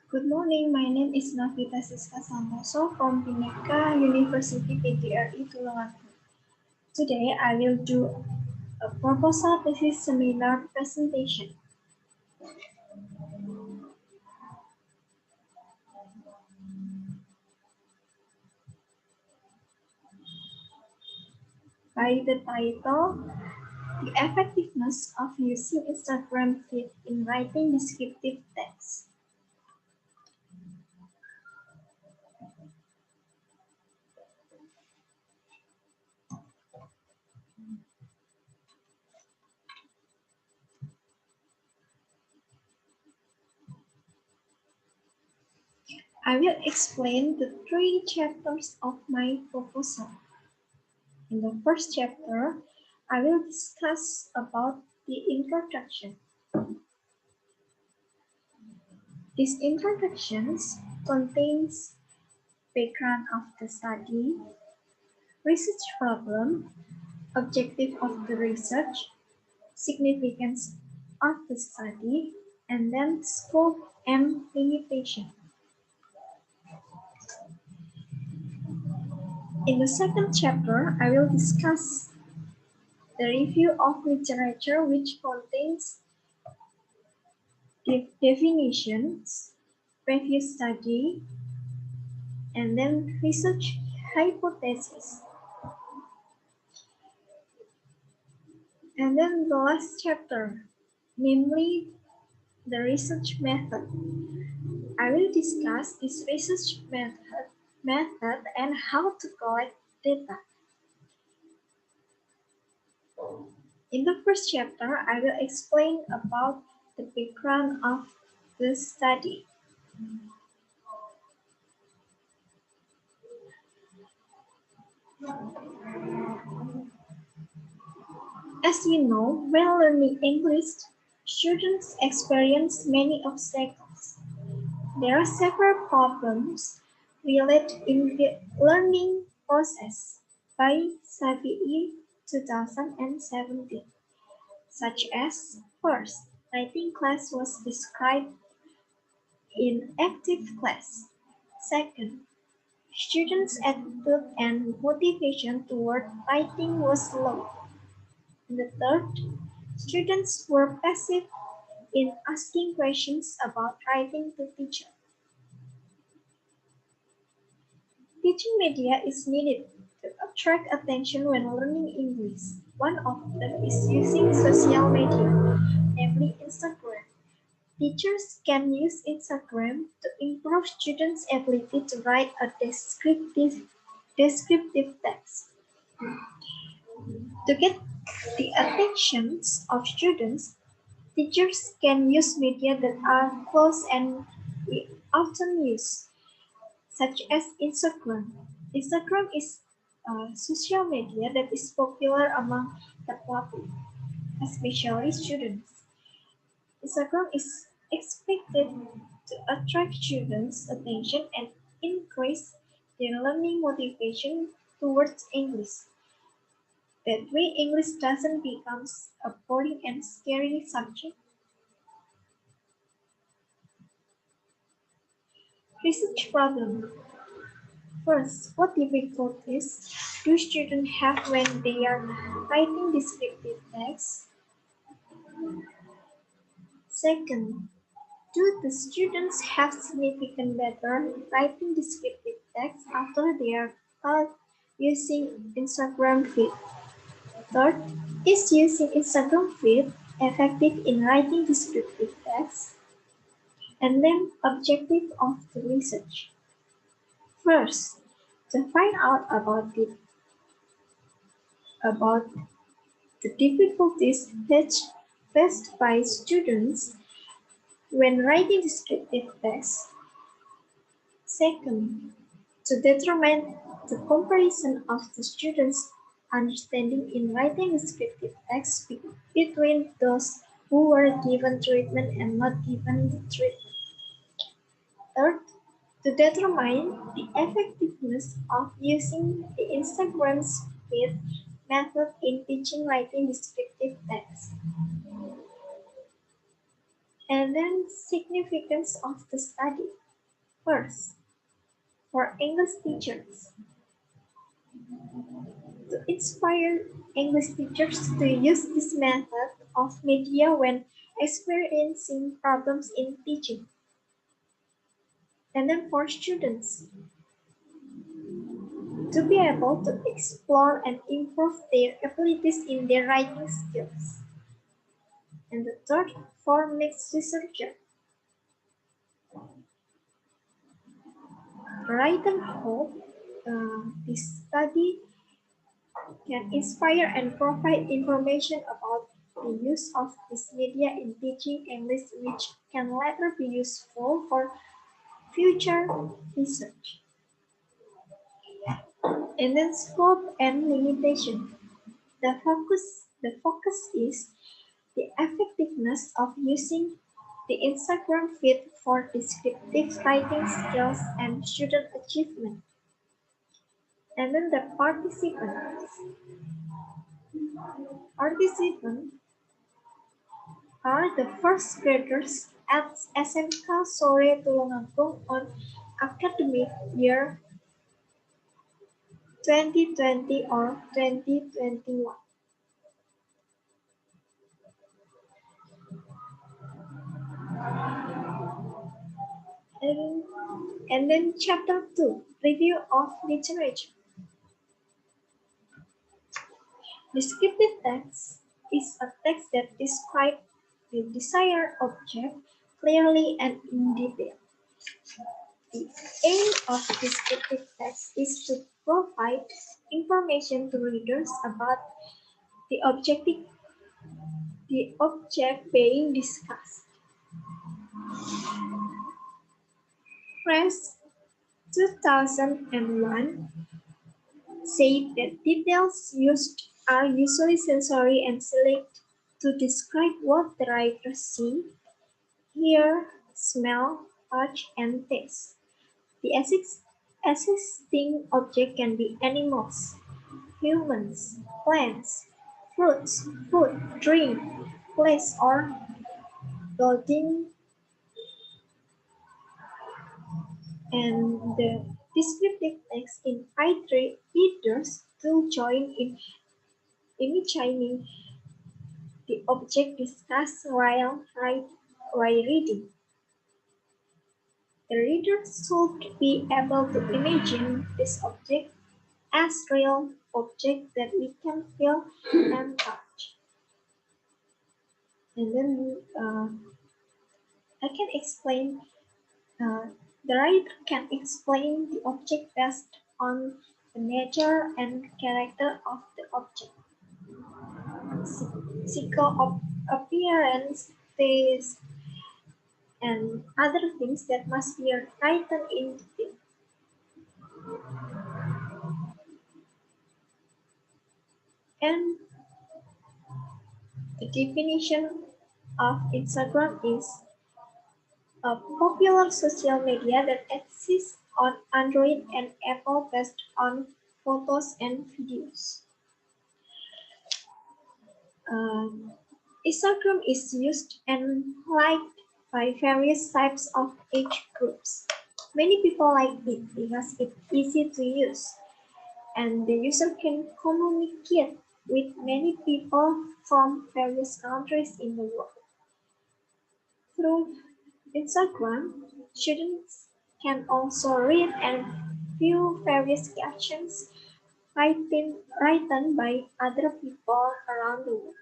Good morning, my name is Navita Siska Santoso from Bhinneka University PGRI Tulungagung. Today I will do a proposal thesis seminar presentation. By the title, The Effectiveness of Using Instagram Feed in Writing Descriptive Text. I will explain the three chapters of my proposal. In the first chapter, I will discuss about the introduction. This introduction contains background of the study, research problem, objective of the research, significance of the study, and then scope and limitation. In the second chapter, I will discuss the review of literature which contains definitions, previous study, and then research hypothesis. And then the last chapter, namely the research method. I will discuss this research method and how to collect data. In the first chapter, I will explain about the background of the study. As you know, when learning English, students experience many obstacles. There are several problems related in the learning process by Savii 2017, such as first, writing class was described in active class. Second, students' attitude and motivation toward writing was low. And the third, students were passive in asking questions about writing to teacher. Teaching media is needed to attract attention when learning English. One of them is using social media, namely Instagram. Teachers can use Instagram to improve students' ability to write a descriptive text. To get the attention of students, teachers can use media that are close and we often use, such as Instagram. Instagram is a social media that is popular among the public, especially students. Instagram is expected to attract students' attention and increase their learning motivation towards English. That way, English doesn't become a boring and scary subject. Research problem. First, what difficulties do students have when they are writing descriptive text? Second, do the students have significant better writing descriptive text after they are taught using Instagram feed? Third, is using Instagram feed effective in writing descriptive text? And then objective of the research. First, to find out about the difficulties faced by students when writing descriptive text. Second, to determine the comparison of the students' understanding in writing descriptive text between those who were given treatment and not given treatment. Third, to determine the effectiveness of using the Instagram feed method in teaching writing descriptive text. And And then significance of the study. First, for English teachers, to inspire English teachers to use this method of media when experiencing problems in teaching. And then for students, to be able to explore and improve their abilities in their writing skills. And the third, for mixed researcher, Written hope this study can inspire and provide information about the use of this media in teaching English, which can later be useful for future research. And then scope and limitation. The focus is the effectiveness of using the Instagram feed for descriptive writing skills and student achievement. And then the participants are the first graders at SMK Sore Tulungagung on academic year 2020 or 2021. And, and then chapter 2, review of literature. Descriptive text is a text that describes the desired object clearly and in detail. The aim of descriptive text is to provide information to readers about the object being discussed. Press 2001 said that details used are usually sensory and select to describe what the writers see, hear, smell, touch, and taste. The existing object can be animals, humans, plants, fruits, food, drink, place, or building, and the descriptive text invite readers to join in imagining the object discussed while reading. The reader should be able to imagine this object as real object that we can feel and touch. And then I can explain, the writer can explain the object based on the nature and character of the object. Physical appearance, taste, and other things that must be written in detail. And the definition of Instagram is a popular social media that exists on Android and Apple based on photos and videos. Instagram is used and liked by various types of age groups. Many people like it because it's easy to use and the user can communicate with many people from various countries in the world. Through Instagram, students can also read and view various captions written by other people around the world.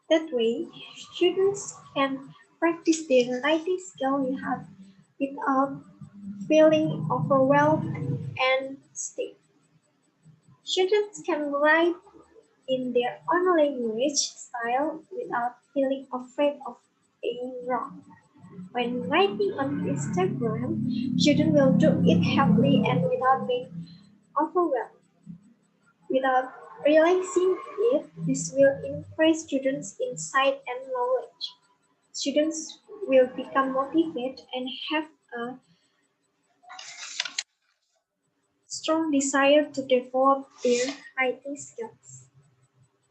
That way, students can practice their writing skill without feeling overwhelmed and stiff. Students can write in their own language style without feeling afraid of being wrong. When writing on Instagram, students will do it happily and without being overwhelmed. Without realizing it, this will increase students' insight and knowledge. Students will become motivated and have a strong desire to develop their writing skills.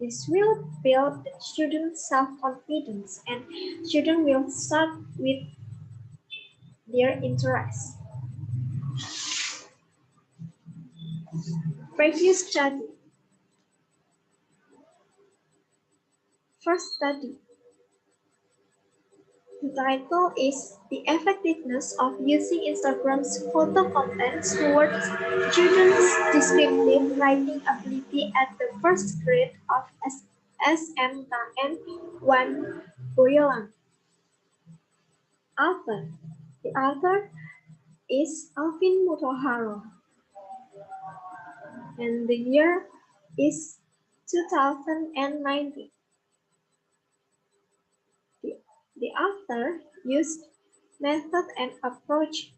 This will build students' self-confidence and students will start with their interests. Previous study. First study. The title is The Effectiveness of Using Instagram's Photo Content Towards Students' Descriptive Writing Ability at the First Grade of SMKN 1 Boyolali. Author. The author is Alvin Mutaharo. And the year is 2019. The author used method and approach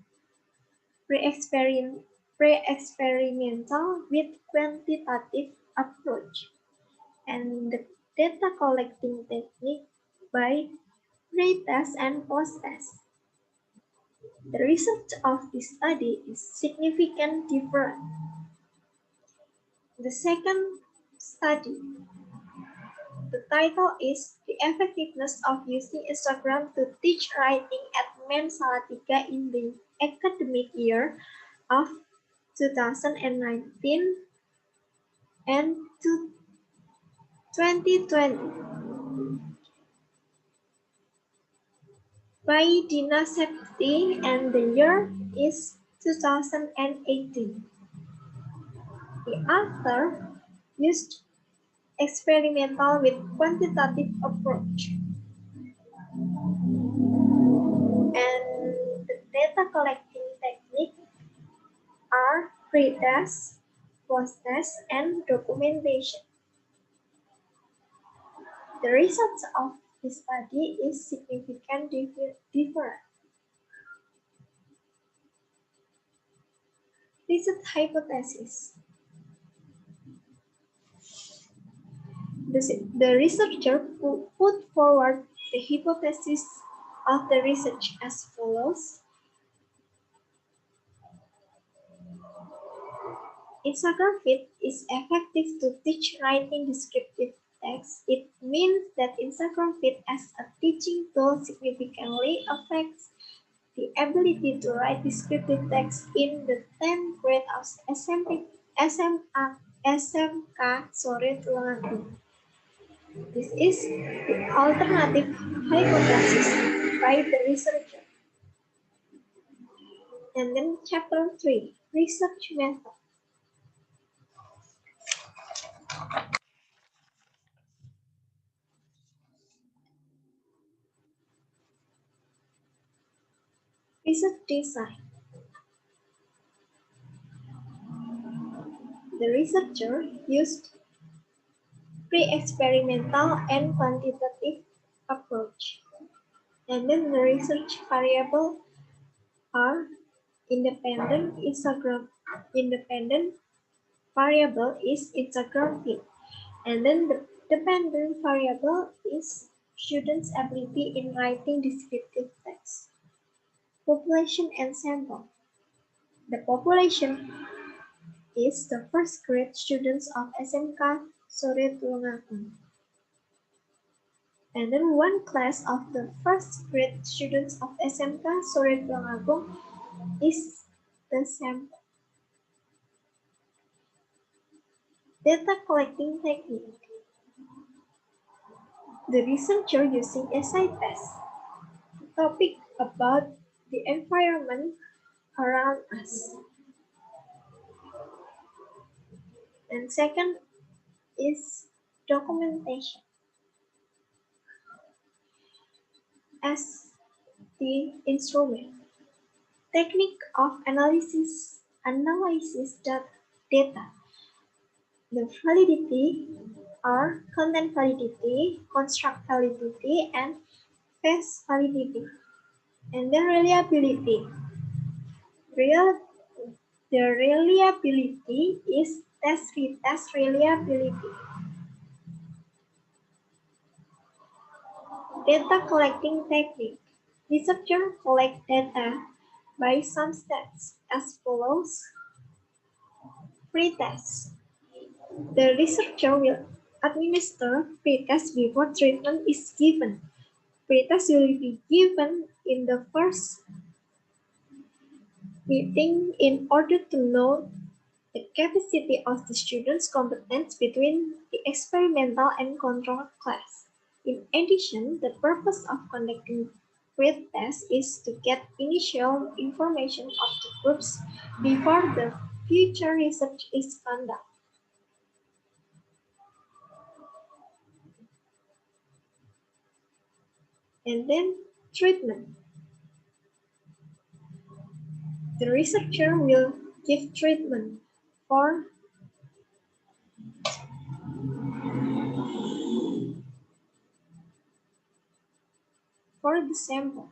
pre-experimental with quantitative approach and the data collecting technique by pre-test and post-test. The result of this study is significant different. The second study. The title is The Effectiveness of Using Instagram to Teach Writing at MEN Salatiga in the Academic Year of 2019 and 2020 by Dina Septi and the year is 2018. The author used experimental with quantitative approach and the data collecting technique are pre-test, post-test, and documentation. The results of this study is significantly different. Research hypothesis. The researcher put forward the hypothesis of the research as follows. Instagram feed is effective to teach writing descriptive text. It means that Instagram feed as a teaching tool significantly affects the ability to write descriptive text in the 10th grade of SMK Sore Tulungagung. This is the alternative hypothesis by the researcher. And then chapter 3, research method. Research design. The researcher used pre-experimental and quantitative approach. And then the research variable are independent variable is Instagram feed. And then the dependent variable is students' ability in writing descriptive text. Population and sample. The population is the first grade students of SMK Sore Tulungagung. And then one class of the first grade students of SMK Sore Tulungagung is the sample. Data collecting technique. The researcher using SI test. Topic about the environment around us. And second is documentation. As the instrument. Technique of analysis data. The validity are content validity, construct validity, and phase validity. And the reliability. The reliability is test-retest reliability. Data collecting technique. Researcher collect data by some steps as follows. Pre-test. The researcher will administer pretest before treatment is given. Pretest will be given in the first meeting in order to know the capacity of the student's competence between the experimental and control class. In addition, the purpose of conducting pretest is to get initial information of the groups before the future research is conducted. And then treatment. The researcher will give treatment for the sample.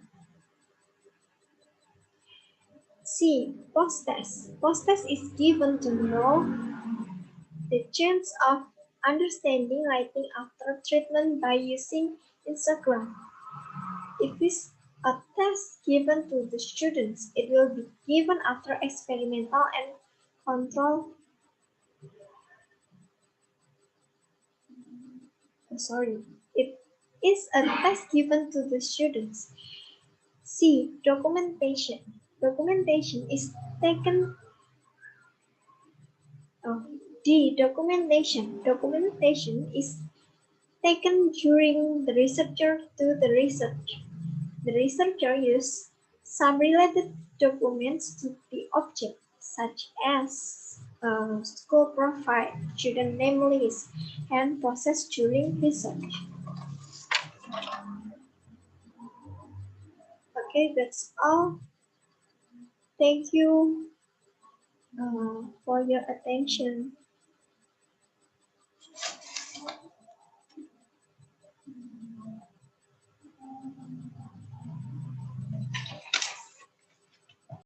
C. Post-test. Post-test is given to know the chance of understanding writing after treatment by using Instagram. If it's a test given to the students, it will be given after experimental and control. It is a test given to the students. C. Documentation. Documentation is taken. Oh, D. Documentation. Documentation is taken during the researcher to the research. The researcher uses some related documents to the object, such as school profile, student name list, and process during research. Okay, that's all. Thank you for your attention.